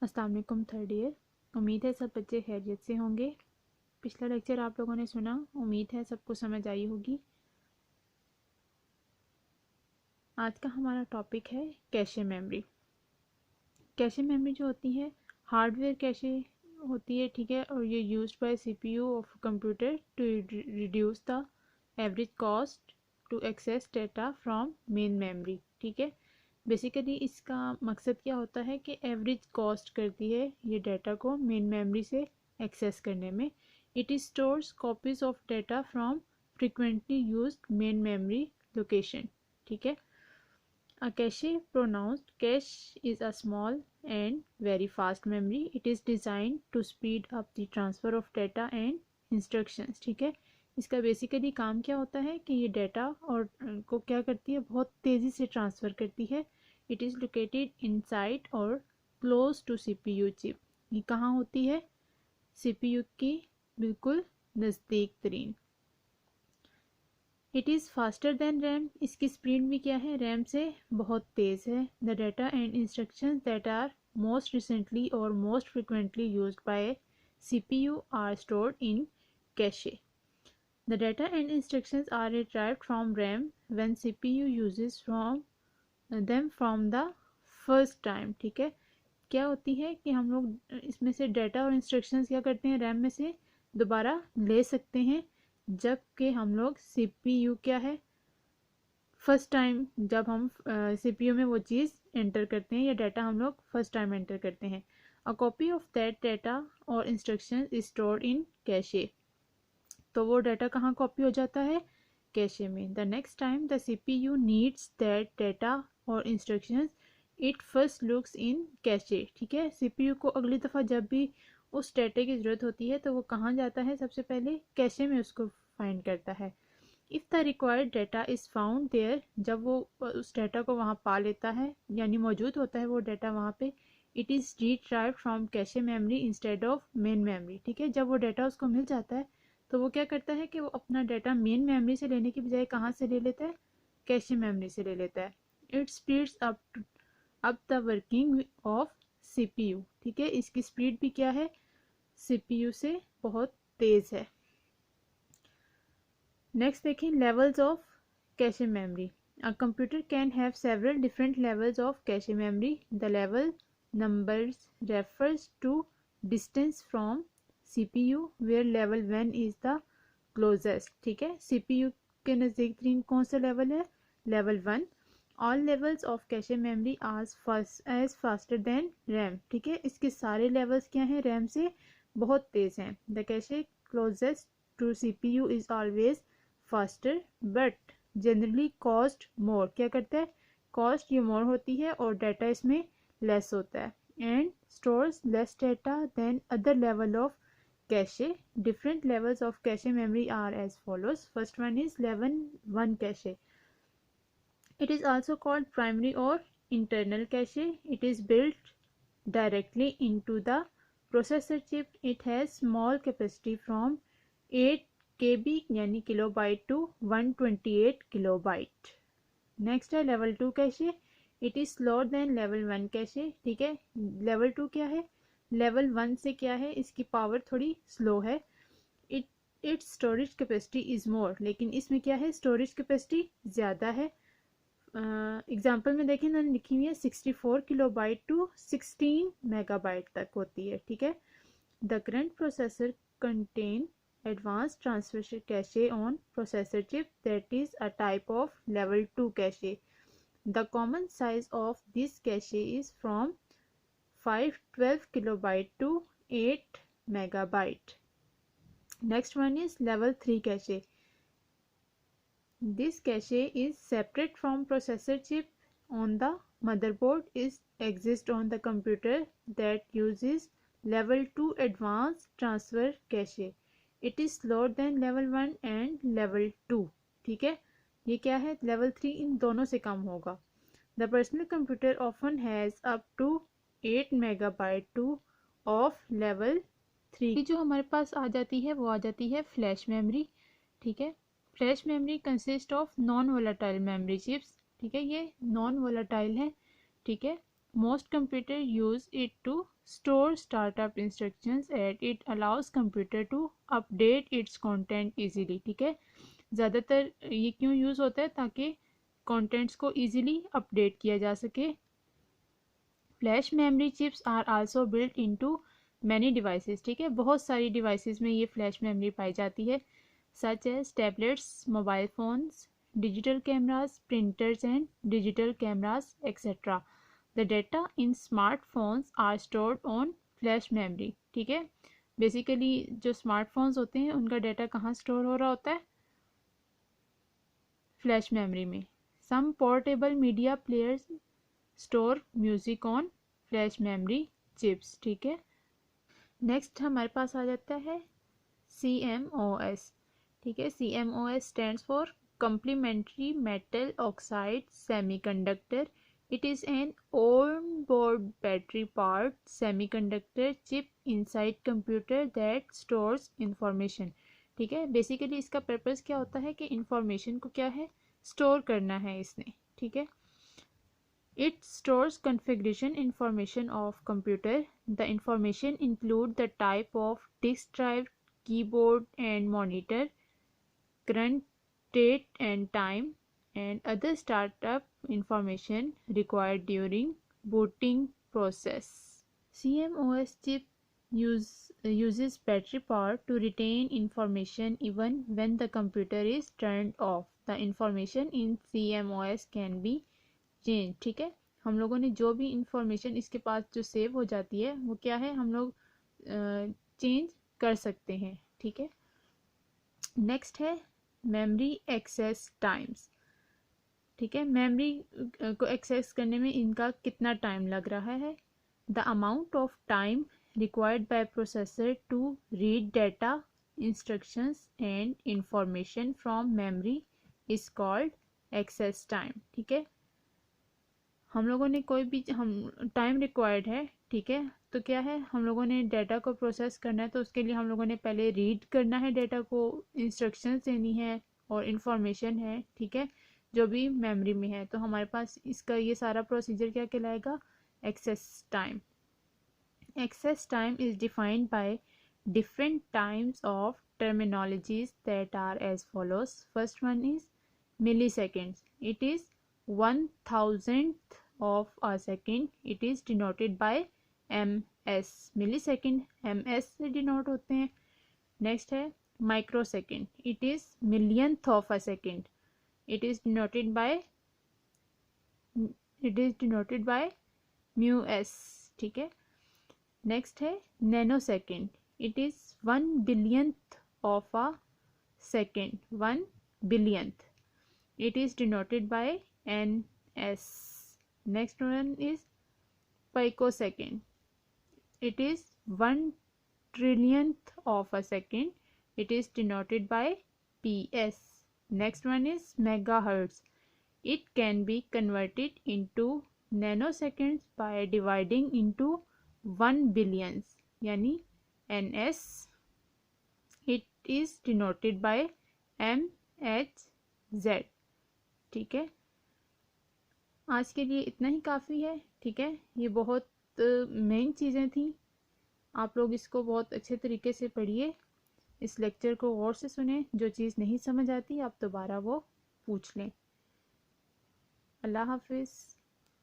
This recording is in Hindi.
अस्सलाम वालेकुम थर्ड ईयर। उम्मीद है सब बच्चे खैरियत से होंगे। पिछला लेक्चर आप लोगों ने सुना, उम्मीद है सबको समझ आई होगी। आज का हमारा टॉपिक है कैशे मेमोरी। कैशे मेमोरी जो होती है हार्डवेयर कैशे होती है, ठीक है, और ये used by CPU of computer to reduce the average cost to access data from main memory. ठीक है, बेसिकली इसका मकसद क्या होता है कि एवरेज कॉस्ट करती है ये डाटा को मेन मेमोरी से एक्सेस करने में। It is stores copies of data from frequently used main memory location. ठीक है, a cache pronounced cache is a small and very fast memory. It is designed to speed up the transfer of data and instructions. ठीक है, इसका बेसिकली काम क्या होता है कि ये डाटा और को क्या करती है, बहुत तेज़ी से ट्रांसफ़र करती है। इट इज़ लोकेटेड इनसाइड और क्लोज टू सीपीयू चिप। ये कहाँ होती है? सीपीयू की बिल्कुल नज़दीक तरीन। It is faster than RAM. इसकी स्पीड भी क्या है, रैम से बहुत तेज़ है। The data and instructions that are most recently और most frequently used by CPU are stored in cache. The data and instructions are retrieved from RAM when CPU uses them from the first time. ठीक है, क्या होती है कि हम लोग इसमें से डाटा और इंस्ट्रक्शंस क्या करते हैं, रैम में से दोबारा ले सकते हैं जबकि हम लोग CPU क्या है, फर्स्ट टाइम जब हम CPU में वो चीज़ एंटर करते हैं या डाटा हम लोग फर्स्ट टाइम एंटर करते हैं। A copy of that data और instruction is stored in cache. तो वो डाटा कहाँ कॉपी हो जाता है, कैशे में। The next time the CPU needs that data और instructions it first looks in cache. ठीक है, CPU को अगली दफ़ा जब भी उस डाटा की ज़रूरत होती है तो वो कहाँ जाता है, सबसे पहले कैशे में उसको फाइंड करता है। If the required data is found there, जब वो उस डाटा को वहाँ पा लेता है यानी मौजूद होता है वो डाटा वहाँ पे, it is retrieved from cache memory instead of main memory. ठीक है, जब वो डाटा उसको मिल जाता है तो वो क्या करता है कि वो अपना डाटा मेन मेमोरी से लेने की बजाय कहाँ से ले लेता है, कैशे मेमोरी से ले लेता है। It speeds up the working of CPU। ठीक है, इसकी स्पीड भी क्या है, CPU से बहुत तेज़ है। नेक्स्ट देखें, levels of cache memory. A computer can have several different levels of cache memory. The level numbers refers to distance from CPU where level 1 is the closest. ठीक है, CPU के नज़दीक तरीन कौन सा लेवल है, level 1। All levels of cache memory as faster than RAM. ठीक है, इसके सारे लेवल्स क्या हैं, रैम से बहुत तेज़ हैं। The cache closest to CPU is always faster but generally cost more. क्या करता है, कॉस्ट ये मोर होती है और डाटा इसमें लेस होता है। And stores less data than other level of cache. Different levels of cache memory are as follows. First one is level 1 cache. It is also called primary और internal cache. It is built directly into the processor chip. It has small capacity from 8 KB यानी किलोबाइट टू 128 किलोबाइट। नेक्स्ट है level 2 cache. It is slower then level 1 cache. ठीक है, लेवल 2 क्या है, लेवल 1 से क्या है, इसकी पावर थोड़ी स्लो है। It's storage capacity is more, लेकिन इसमें क्या है, स्टोरेज कैपेसिटी ज़्यादा है। एग्जाम्पल में देखें ना, लिखी हुई है 64 किलोबाइट टू 16 मेगाबाइट तक होती है। ठीक है, the current processor contain advanced transfer cache on processor chip that is a type of level 2 cache. The common size of this cache is from 512 kilobyte to 8 megabyte. Next one is level 3 cache. This cache is separate from processor chip on the motherboard. Is exist on the computer that uses level 2 advanced transfer cache. It is slower than level 1 and level 2. ठीक है, ये क्या है, level 3 इन दोनों से कम होगा। The personal computer often has up to 8 megabyte to of level 3 जो हमारे पास आ जाती है वो आ जाती है फ्लैश मेमोरी। ठीक है, flash memory consist of non volatile memory chips. ठीक है, ये नॉन वोलेटाइल है। ठीक है, most computer use it to store startup instructions and it allows computer to update its content easily. ठीक है, ज़्यादातर ये क्यों यूज़ होता है, ताकि कंटेंट्स को इजीली अपडेट किया जा सके. Flash memory chips are also built into many devices. ठीक है, बहुत सारी डिवाइसेस में ये फ्लैश मेमोरी पाई जाती है, such as tablets, mobile phones, digital cameras, printers and digital cameras, etc. The data in smartphones are stored on flash memory. ठीक है, बेसिकली जो स्मार्टफोन्स होते हैं उनका डाटा कहाँ स्टोर हो रहा होता है, फ्लैश मेमोरी में. Some portable media players store music on flash memory chips. ठीक है, नेक्स्ट हमारे पास आ जाता है CMOS. ठीक है, CMOS stands for complementary metal oxide semiconductor. It is an on-board battery-powered semiconductor chip inside computer that stores information. ठीक है, बेसिकली इसका पर्पस क्या होता है कि इंफॉर्मेशन को क्या है, स्टोर करना है इसने. ठीक है, it stores configuration information of computer. The information include the type of disk drive, keyboard and monitor, current date and time, and other startup information required during booting process. CMOS chip uses battery power to retain information even when the computer is turned off. The information in CMOS can be changed. ठीक है, हम लोगों ने जो भी इंफॉर्मेशन इसके पास जो सेव हो जाती है वो क्या है, हम लोग चेंज कर सकते हैं. ठीक है, नेक्स्ट है मेमोरी एक्सेस टाइम्स. ठीक है, मेमोरी को एक्सेस करने में इनका कितना टाइम लग रहा है. The amount of time required by processor to read data, instructions and information from memory is called access time. ठीक है, हम लोगों ने कोई भी हम टाइम रिक्वायर्ड है. ठीक है, तो क्या है, हम लोगों ने डाटा को प्रोसेस करना है, तो उसके लिए हम लोगों ने पहले रीड करना है डाटा को, इंस्ट्रक्शंस देनी है और इन्फॉर्मेशन है. ठीक है, जो भी मेमोरी में है, तो हमारे पास इसका ये सारा प्रोसीजर क्या कहलाएगा, access time. Access time is defined by different times of terminologies that are as follows. First one is milliseconds. It is 1,000th of a second. It is denoted by ms. Millisecond ms से डिनोट होते हैं. नेक्स्ट है microsecond. It is millionth of a second. It is denoted by µs. ठीक है, नेक्स्ट है nano second. It is 1 billionth of a second. 1 billionth. It is denoted by ns. Next one is picosecond. It is 1 trillionth of a second. It is denoted by ps. Next one is megahertz. It can be converted into nanoseconds by dividing into 1 billions, यानी ns. It is denoted by mhz. ठीक है, आज के लिए इतना ही काफ़ी है. ठीक है, ये बहुत मेन चीज़ें थी. आप लोग इसको बहुत अच्छे तरीके से पढ़िए, इस लेक्चर को गौर से सुने. जो चीज़ नहीं समझ आती आप दोबारा वो पूछ लें. अल्लाह हाफिज़.